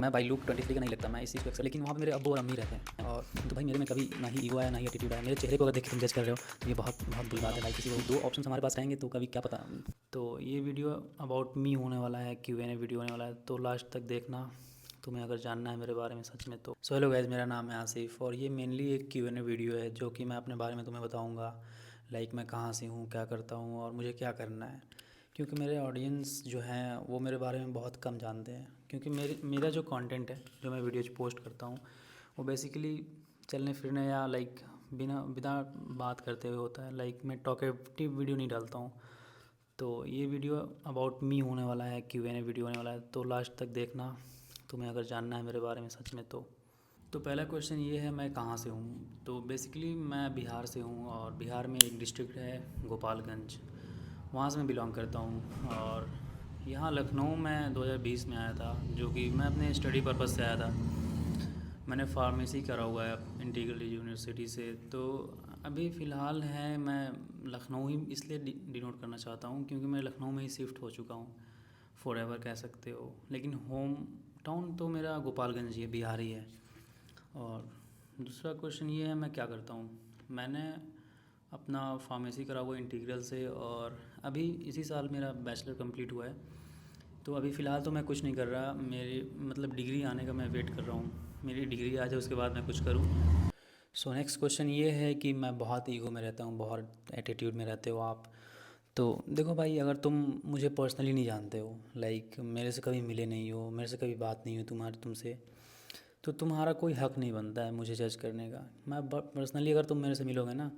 मैं भाई लुक 23 का नहीं लगता, मैं इस चीज़ को अक्सर, लेकिन वहाँ पे मेरे अब्बू और अम्मी रहते हैं। और तो भाई मेरे में कभी ना ही ईगो आया ना ही एटीट्यूड आया। मेरे चेहरे को अगर देख के तुम जज कर रहे हो तो ये बहुत बहुत बुरी बात है भाई। किसी को दो ऑप्शन हमारे पास रहेंगे तो कभी क्या पता। तो ये वीडियो अबाउट मी होने वाला है, Q&A वीडियो होने वाला है, तो लास्ट तक देखना तुम्हें अगर जानना है मेरे बारे में सच में। तो सो हेलो गाइस, मेरा नाम है आसिफ और ये मेनली एक Q&A वीडियो है जो कि मैं अपने बारे में तुम्हें बताऊँगा। लाइक मैं कहाँ से हूँ, क्या करता हूँ और मुझे क्या करना है। क्योंकि मेरे ऑडियंस जो हैं वो मेरे बारे में बहुत कम जानते हैं। क्योंकि मेरा जो कंटेंट है, जो मैं वीडियोज पोस्ट करता हूँ, वो बेसिकली चलने फिरने या लाइक बिना बिना बात करते हुए होता है। लाइक मैं टॉकेटिव वीडियो नहीं डालता हूँ। तो ये वीडियो अबाउट मी होने वाला है, Q&A वीडियो होने वाला है, तो लास्ट तक देखना तुम्हें अगर जानना है मेरे बारे में सच में। तो पहला क्वेश्चन ये है, मैं कहाँ से हूँ। तो बेसिकली मैं बिहार से हूँ और बिहार में एक डिस्ट्रिक्ट है गोपालगंज, वहाँ से मैं बिलोंग करता हूँ। और यहाँ लखनऊ में 2020 में आया था, जो कि मैं अपने स्टडी पर्पज़ से आया था। मैंने फार्मेसी करा हुआ है इंटीग्रल यूनिवर्सिटी से। तो अभी फ़िलहाल है मैं लखनऊ ही इसलिए डिनोट करना चाहता हूँ क्योंकि मैं लखनऊ में ही शिफ्ट हो चुका हूँ, फॉरएवर कह सकते हो। लेकिन होम टाउन तो मेरा गोपालगंज ही है, बिहार ही है। और दूसरा क्वेश्चन ये है, मैं क्या करता हूँ। मैंने अपना फार्मेसी करा हुआ इंटीग्रल से और अभी इसी साल मेरा बैचलर कंप्लीट हुआ है। तो अभी फ़िलहाल तो मैं कुछ नहीं कर रहा, मेरी मतलब डिग्री आने का मैं वेट कर रहा हूँ। मेरी डिग्री आ जाए उसके बाद मैं कुछ करूँ। सो नेक्स्ट क्वेश्चन ये है कि मैं बहुत ईगो में रहता हूँ, बहुत एटीट्यूड में रहते हो आप। तो देखो भाई, अगर तुम मुझे पर्सनली नहीं जानते हो, लाइक मेरे से कभी मिले नहीं हो, मेरे से कभी बात नहीं हुई तुमसे, तो तुम्हारा कोई हक नहीं बनता है मुझे जज करने का। मैं पर्सनली अगर तुम मेरे से मिलोगे ना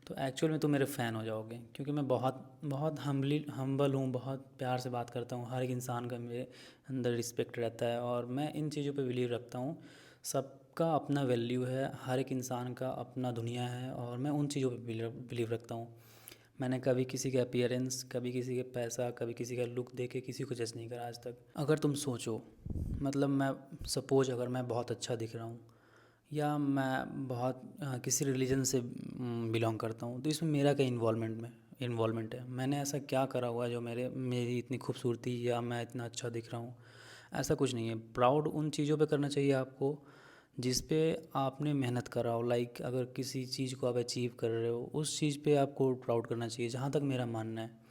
तो एक्चुअल में तुम मेरे फ़ैन हो जाओगे। क्योंकि मैं बहुत बहुत हम्बल हूँ, बहुत प्यार से बात करता हूँ। हर एक इंसान का मेरे अंदर रिस्पेक्ट रहता है और मैं इन चीज़ों पे बिलीव रखता हूँ। सबका अपना वैल्यू है, हर एक इंसान का अपना दुनिया है और मैं उन चीज़ों पे बिलीव रखता हूँ। मैंने कभी किसी के अपीयरेंस, कभी किसी के पैसा, कभी किसी का लुक देख के किसी को जज नहीं करा आज तक। अगर तुम सोचो, मतलब मैं सपोज अगर मैं बहुत अच्छा दिख रहा हूँ या मैं बहुत किसी रिलीजन से बिलोंग करता हूँ, तो इसमें मेरा क्या इन्वॉल्वमेंट है। मैंने ऐसा क्या करा हुआ है जो मेरी इतनी खूबसूरती या मैं इतना अच्छा दिख रहा हूँ। ऐसा कुछ नहीं है। प्राउड उन चीज़ों पे करना चाहिए आपको जिस पे आपने मेहनत करा हो। लाइक अगर किसी चीज़ को आप अचीव कर रहे हो, उस चीज़ पे आपको प्राउड करना चाहिए, जहाँ तक मेरा मानना है।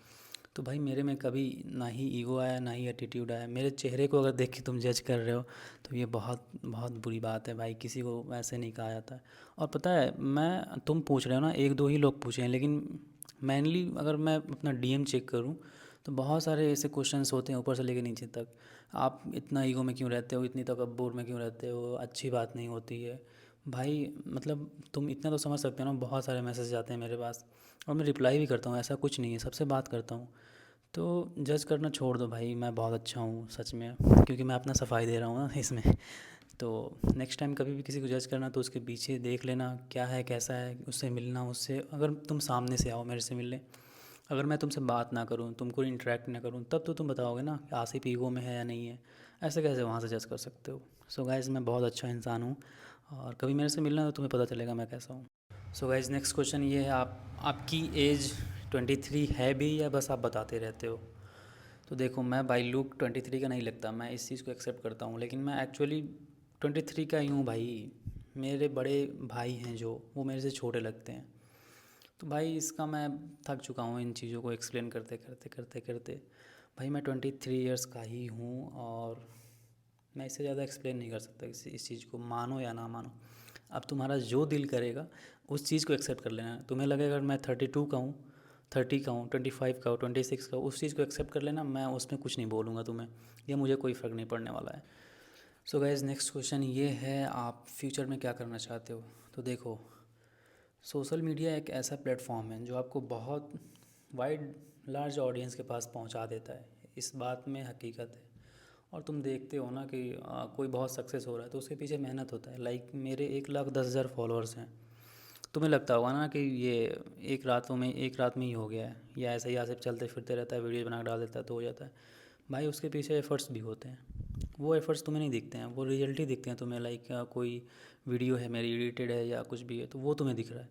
तो भाई मेरे में कभी ना ही ईगो आया ना ही एटीट्यूड आया। मेरे चेहरे को अगर देख के तुम जज कर रहे हो तो ये बहुत बहुत बुरी बात है भाई। किसी को वैसे नहीं कहा जाता है। और पता है, मैं तुम पूछ रहे हो ना, एक दो ही लोग पूछे हैं, लेकिन मैनली अगर मैं अपना DM चेक करूँ तो बहुत सारे ऐसे क्वेश्चंस होते हैं ऊपर से लेके नीचे तक। आप इतना ईगो में क्यों रहते हो, इतनी तकब्बुर में क्यों रहते हो, अच्छी बात नहीं होती है भाई। मतलब तुम इतना तो समझ सकते हो ना, बहुत सारे मैसेज आते हैं मेरे पास और मैं रिप्लाई भी करता हूँ, ऐसा कुछ नहीं है, सबसे बात करता हूँ। तो जज करना छोड़ दो भाई, मैं बहुत अच्छा हूँ सच में, क्योंकि मैं अपना सफाई दे रहा हूँ ना इसमें। तो नेक्स्ट टाइम कभी भी किसी को जज करना तो उसके पीछे देख लेना क्या है, कैसा है, उससे मिलना। उससे अगर तुम सामने से आओ मेरे से मिलने, अगर मैं तुमसे बात ना करूँ, तुमको इंटरेक्ट ना करूँ, तब तो तुम बताओगे ना कि आसिफ ईगो में है या नहीं है। ऐसे कैसे वहाँ से जज कर सकते हो। सो गाइज़, मैं बहुत अच्छा इंसान हूँ और कभी मेरे से मिलना तो तुम्हें पता चलेगा मैं कैसा हूँ। सो गाइज़, नेक्स्ट क्वेश्चन ये है, आपकी एज 23 है भी या बस आप बताते रहते हो। तो देखो, मैं बाई लुक 23 का नहीं लगता, मैं इस चीज़ को एक्सेप्ट करता हूँ, लेकिन मैं एक्चुअली 23 का ही हूँ भाई। मेरे बड़े भाई हैं जो, वो मेरे से छोटे लगते हैं। तो भाई इसका मैं थक चुका हूँ इन चीज़ों को एक्सप्लेन करते करते करते करते। भाई मैं 23 इयर्स का ही हूँ और मैं इससे ज़्यादा एक्सप्लेन नहीं कर सकता इस चीज़ को, मानो या ना मानो। अब तुम्हारा जो दिल करेगा उस चीज़ को एक्सेप्ट कर लेना। तुम्हें लगेगा अगर मैं 32 का हूँ, 30 का हूँ, 25 का हूँ, 26 का हूँ, उस चीज़ को एक्सेप्ट कर लेना। मैं उसमें कुछ नहीं बोलूँगा तुम्हें, या मुझे कोई फ़र्क नहीं पड़ने वाला है। सो गाइज़, नेक्स्ट क्वेश्चन ये है, आप फ्यूचर में क्या करना चाहते हो। तो देखो, सोशल मीडिया एक ऐसा प्लेटफॉर्म है जो आपको बहुत वाइड लार्ज ऑडियंस के पास पहुंचा देता है, इस बात में हकीकत है। और तुम देखते हो ना कि कोई बहुत सक्सेस हो रहा है तो उसके पीछे मेहनत होता है। लाइक मेरे 1,10,000 फॉलोअर्स हैं। तुम्हें लगता होगा ना कि ये एक रात में ही हो गया है, या ऐसे ही आसिफ चलते फिरते रहता है, वीडियो बना के डाल देता है तो हो जाता है। भाई उसके पीछे एफ़र्ट्स भी होते हैं। वो एफ़र्ट्स तुम्हें नहीं दिखते हैं, वो रिजल्ट ही दिखते हैं तुम्हें। लाइक कोई वीडियो है मेरी एडिटेड है या कुछ भी है तो वो तुम्हें दिख रहा है,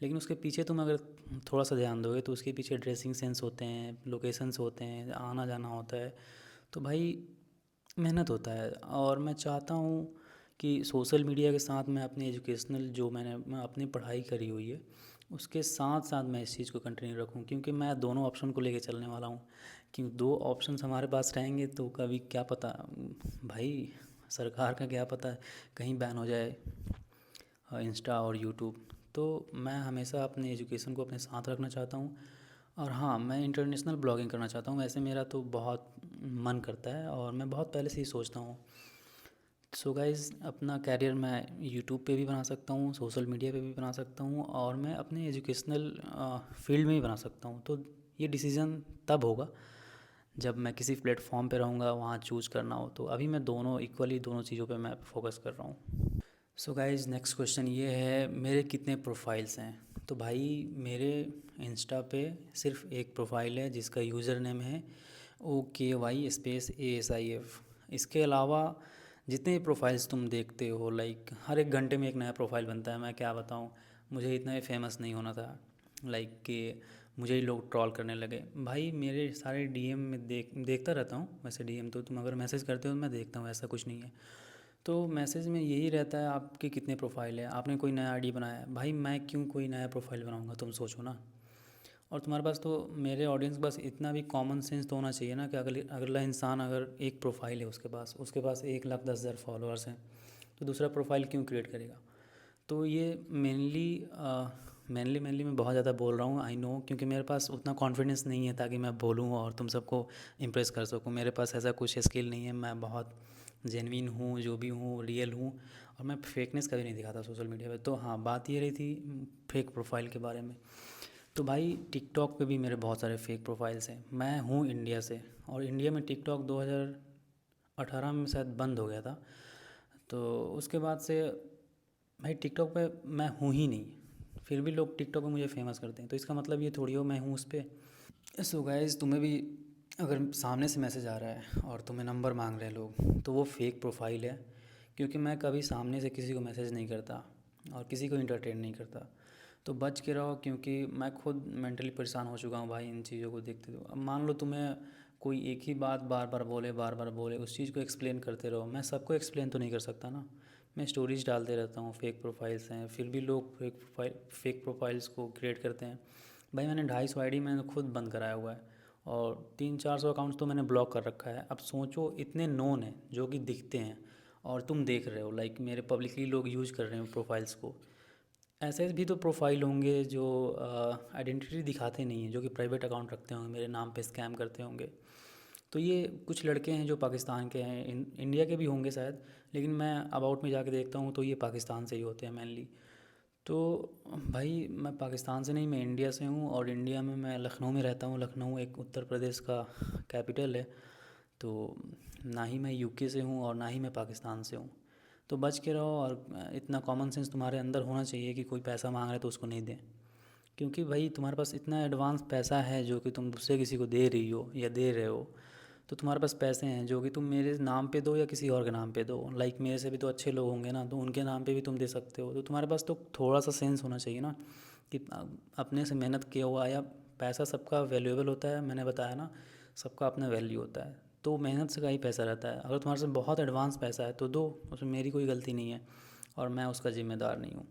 लेकिन उसके पीछे तुम अगर थोड़ा सा ध्यान दोगे तो उसके पीछे ड्रेसिंग सेंस होते हैं, लोकेशंस होते हैं, आना जाना होता है। तो भाई मेहनत होता है। और मैं चाहता हूँ कि सोशल मीडिया के साथ मैं अपनी एजुकेशनल जो मैं अपनी पढ़ाई करी हुई है उसके साथ साथ मैं इस चीज़ को कंटिन्यू रखूँ, क्योंकि मैं दोनों ऑप्शन को लेके चलने वाला हूँ। क्योंकि दो ऑप्शंस हमारे पास रहेंगे तो कभी क्या पता भाई, सरकार का क्या पता कहीं बैन हो जाए इंस्टा और यूट्यूब। तो मैं हमेशा अपने एजुकेशन को अपने साथ रखना चाहता हूँ। और हाँ, मैं इंटरनेशनल ब्लॉगिंग करना चाहता हूँ। वैसे मेरा तो बहुत मन करता है और मैं बहुत पहले से ही सोचता हूँ। सो गाइज़, अपना कैरियर मैं यूट्यूब पे भी बना सकता हूँ, सोशल मीडिया पे भी बना सकता हूँ, और मैं अपने एजुकेशनल फील्ड में भी बना सकता हूँ। तो ये डिसीज़न तब होगा जब मैं किसी प्लेटफॉर्म पे रहूँगा, वहाँ चूज़ करना हो। तो अभी मैं दोनों इक्वली दोनों चीज़ों पे मैं फोकस कर रहा हूँ। सो गाइज़, नेक्स्ट क्वेश्चन ये है, मेरे कितने प्रोफाइल्स हैं? तो भाई, मेरे इंस्टा पे सिर्फ एक प्रोफाइल है जिसका यूज़र नेम है OKY_ASIF। इसके अलावा जितने प्रोफाइल्स तुम देखते हो, लाइक हर एक घंटे में एक नया प्रोफाइल बनता है। मैं क्या बताऊँ, मुझे इतना ही फेमस नहीं होना था, लाइक कि मुझे ही लोग ट्रॉल करने लगे। भाई, मेरे सारे डीएम में देखता रहता हूँ। वैसे डीएम तो तुम अगर मैसेज करते हो तो मैं देखता हूँ, ऐसा कुछ नहीं है। तो मैसेज में यही रहता है, आपके कितने प्रोफाइल है, आपने कोई नया आईडी बनाया है। भाई, मैं क्यों कोई नया प्रोफाइल बनाऊंगा, तुम सोचो ना। और तुम्हारे पास तो, मेरे ऑडियंस के पास इतना भी कॉमन सेंस तो होना चाहिए ना कि अगला इंसान अगर एक प्रोफाइल है उसके पास 1,10,000 फॉलोअर्स हैं, तो दूसरा प्रोफाइल क्यों क्रिएट करेगा। तो ये मेनली मैं बहुत ज़्यादा बोल रहा हूँ, आई नो, क्योंकि मेरे पास उतना कॉन्फिडेंस नहीं है ताकि मैं बोलूँ और तुम सबको इम्प्रेस कर सकूँ। मेरे पास ऐसा कुछ स्किल नहीं है। मैं बहुत जेन्युइन हूँ, जो भी हूँ रियल हूँ, और मैं फेकनेस कभी नहीं दिखाता सोशल मीडिया पे। तो हाँ, बात ये रही थी फेक प्रोफाइल के बारे में। तो भाई, टिकटॉक पे भी मेरे बहुत सारे फेक प्रोफाइल्स हैं। मैं हूँ इंडिया से, और इंडिया में टिकटॉक 2018 में शायद बंद हो गया था। तो उसके बाद से भाई टिकटॉक पे मैं हूँ ही नहीं, फिर भी लोग टिकटॉक पे मुझे फेमस करते हैं। तो इसका मतलब ये थोड़ी हो मैं हूँ उस पर। सो गाइस, तुम्हें भी अगर सामने से मैसेज आ रहा है और तुम्हें नंबर मांग रहे हैं लोग, तो वो फेक प्रोफाइल है। क्योंकि मैं कभी सामने से किसी को मैसेज नहीं करता और किसी को इंटरटेन नहीं करता। तो बच के रहो, क्योंकि मैं खुद मेंटली परेशान हो चुका हूँ भाई इन चीज़ों को देखते हुए। अब मान लो तुम्हें कोई एक ही बात बार बार बोले, उस चीज़ को एक्सप्लेन करते रहो। मैं सबको एक्सप्लेन तो नहीं कर सकता ना। मैं स्टोरीज डालते रहता हूँ, फेक प्रोफाइल्स हैं, फिर भी लोग फेक प्रोफाइल्स को क्रिएट करते हैं। भाई, मैंने 250 आईडी मैंने खुद बंद कराया हुआ है, और 300-400 अकाउंट्स तो मैंने ब्लॉक कर रखा है। अब सोचो, इतने नोन हैं जो कि दिखते हैं और तुम देख रहे हो, लाइक मेरे पब्लिकली लोग यूज़ कर रहे हैं प्रोफाइल्स को। ऐसे भी तो प्रोफाइल होंगे जो आइडेंटिटी दिखाते नहीं हैं, जो कि प्राइवेट अकाउंट रखते होंगे, मेरे नाम पे स्कैम करते होंगे। तो ये कुछ लड़के हैं जो पाकिस्तान के हैं, इंडिया के भी होंगे शायद, लेकिन मैं अबाउट में जाके देखता हूँ तो ये पाकिस्तान से ही होते हैं मेनली। तो भाई, मैं पाकिस्तान से नहीं, मैं इंडिया से हूँ, और इंडिया में मैं लखनऊ में रहता हूँ। लखनऊ एक उत्तर प्रदेश का कैपिटल है। तो ना ही मैं यूके से हूँ और ना ही मैं पाकिस्तान से हूँ। तो बच के रहो, और इतना कॉमन सेंस तुम्हारे अंदर होना चाहिए कि कोई पैसा मांग रहा है तो उसको नहीं दें। क्योंकि भाई, तुम्हारे पास इतना एडवांस पैसा है जो कि तुम दूसरे किसी को दे रही हो या दे रहे हो। तो तुम्हारे पास पैसे हैं जो कि तुम मेरे नाम पे दो या किसी और के नाम पे दो, लाइक मेरे से भी तो अच्छे लोग होंगे ना, तो उनके नाम पे भी तुम दे सकते हो। तो तुम्हारे पास तो थोड़ा सा सेंस होना चाहिए ना कि अपने से मेहनत किया हुआ, या पैसा सबका वैल्यूएबल होता है, मैंने बताया ना, सबका अपना वैल्यू होता है। तो मेहनत से का ही पैसा रहता है। अगर तुम्हारे से बहुत एडवांस पैसा है तो दो, उसमें मेरी कोई गलती नहीं है, और मैं उसका ज़िम्मेदार नहीं हूँ,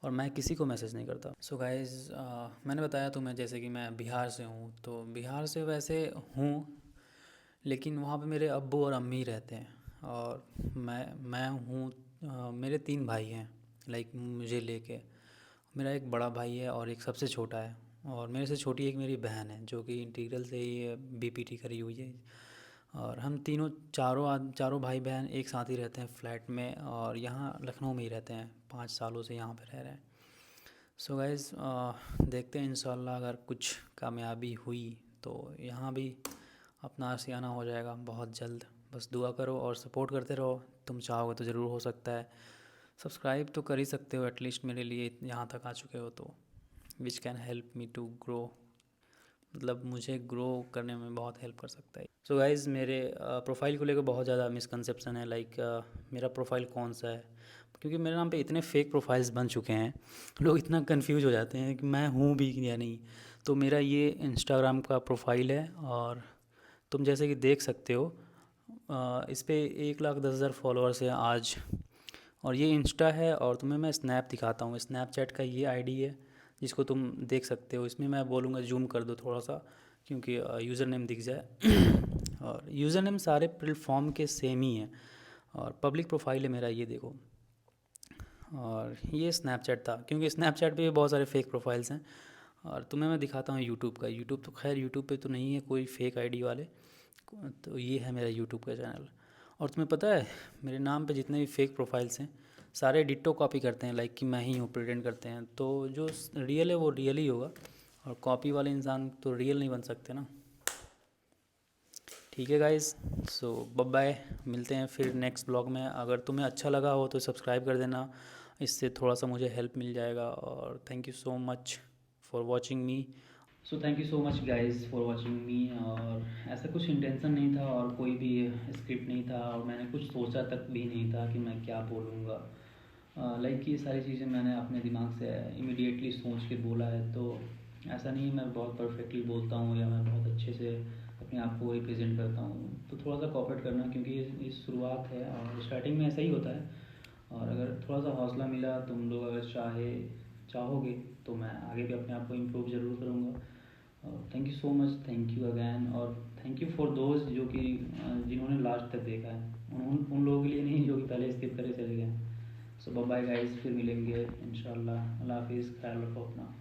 और मैं किसी को मैसेज नहीं करता। सो गाइज़, मैंने बताया तुम्हें जैसे कि मैं बिहार से हूँ। तो बिहार से वैसे हूँ, लेकिन वहाँ पे मेरे अब्बू और अम्मी रहते हैं, और मैं हूँ। मेरे 3 भाई हैं, लाइक मुझे लेके। मेरा एक बड़ा भाई है और एक सबसे छोटा है, और मेरे से छोटी एक मेरी बहन है जो कि इंटीग्रल से ही बीपीटी करी हुई है। और हम तीनों चारों भाई बहन एक साथ ही रहते हैं फ्लैट में, और यहाँ लखनऊ में ही रहते हैं, 5 सालों से यहाँ पे रह रहे हैं। सो गाइज़, देखते हैं इंशाल्लाह अगर कुछ कामयाबी हुई तो यहाँ भी अपना आशियाना हो जाएगा बहुत जल्द। बस दुआ करो और सपोर्ट करते रहो। तुम चाहोगे तो ज़रूर हो सकता है। सब्सक्राइब तो कर ही सकते हो एटलीस्ट मेरे लिए, यहाँ तक आ चुके हो तो, which can help me to grow, मतलब मुझे ग्रो करने में बहुत हेल्प कर सकता है। सो गाइज़, मेरे प्रोफाइल को लेकर बहुत ज़्यादा मिसकंसेप्शन है, लाइक मेरा प्रोफाइल कौन सा है, क्योंकि मेरे नाम पे इतने फेक प्रोफाइल्स बन चुके हैं, लोग इतना कंफ्यूज हो जाते हैं कि मैं हूँ भी या नहीं। तो मेरा ये इंस्टाग्राम का प्रोफाइल है, और तुम जैसे कि देख सकते हो, इस पे 1,10,000 फॉलोअर्स है आज। और ये इंस्टा है, और तुम्हें मैं स्नैप दिखाता हूँ। स्नैपचैट का ये आईडी है जिसको तुम देख सकते हो। इसमें मैं बोलूँगा जूम कर दो थोड़ा सा, क्योंकि यूज़र नेम दिख जाए। और यूज़र नेम सारे प्लेटफॉर्म के सेम ही हैं, और पब्लिक प्रोफाइल है मेरा, ये देखो। और ये स्नैपचैट था, क्योंकि स्नैपचैट पे भी बहुत सारे फेक प्रोफाइल्स हैं। और तुम्हें मैं दिखाता हूँ यूट्यूब का। यूट्यूब तो खैर यूट्यूब पे तो नहीं है कोई फेक आईडी वाले, तो ये है मेरा यूट्यूब का चैनल। और तुम्हें पता है मेरे नाम पे जितने भी फेक प्रोफाइल्स हैं सारे डिट्टो कॉपी करते हैं, लाइक कि मैं ही हूँ, प्रिटेंड करते हैं। तो जो रियल है वो रियल ही होगा, और कॉपी वाले इंसान तो रियल नहीं बन सकते ना। ठीक है गाइस, सो बाय बाय, मिलते हैं फिर नेक्स्ट ब्लॉग में। अगर तुम्हें अच्छा लगा हो तो सब्सक्राइब कर देना, इससे थोड़ा सा मुझे हेल्प मिल जाएगा। और thank you so much for watching me. So thank you so much guys for watching मी। और ऐसा कुछ इंटेंशन नहीं था, और कोई भी स्क्रिप्ट नहीं था, और मैंने कुछ सोचा तक भी नहीं था कि मैं क्या बोलूँगा। लाइक ये सारी चीज़ें मैंने अपने दिमाग से इमीडिएटली सोच के बोला है। तो ऐसा नहीं मैं बहुत परफेक्टली बोलता हूँ या मैं बहुत अच्छे से अपने आप को रिप्रेजेंट करता हूँ। तो थोड़ा सा कॉपरेट करना, क्योंकि ये शुरुआत है और स्टार्टिंग में ऐसा ही होता है। और अगर थोड़ा सा हौसला मिला, तुम लोग अगर चाहोगे तो मैं आगे भी अपने आप को इम्प्रूव ज़रूर करूँगा। Thank you so much, thank you again. और थैंक यू फॉर दोज जो कि जिन्होंने लास्ट तक देखा है। उन लोगों के लिए नहीं जो कि पहले स्किप करे चले गए। सो बाय बाय गाइस, फिर मिलेंगे इंशाल्लाह। अल्लाह हाफिज़, ख्याल रखो अपना।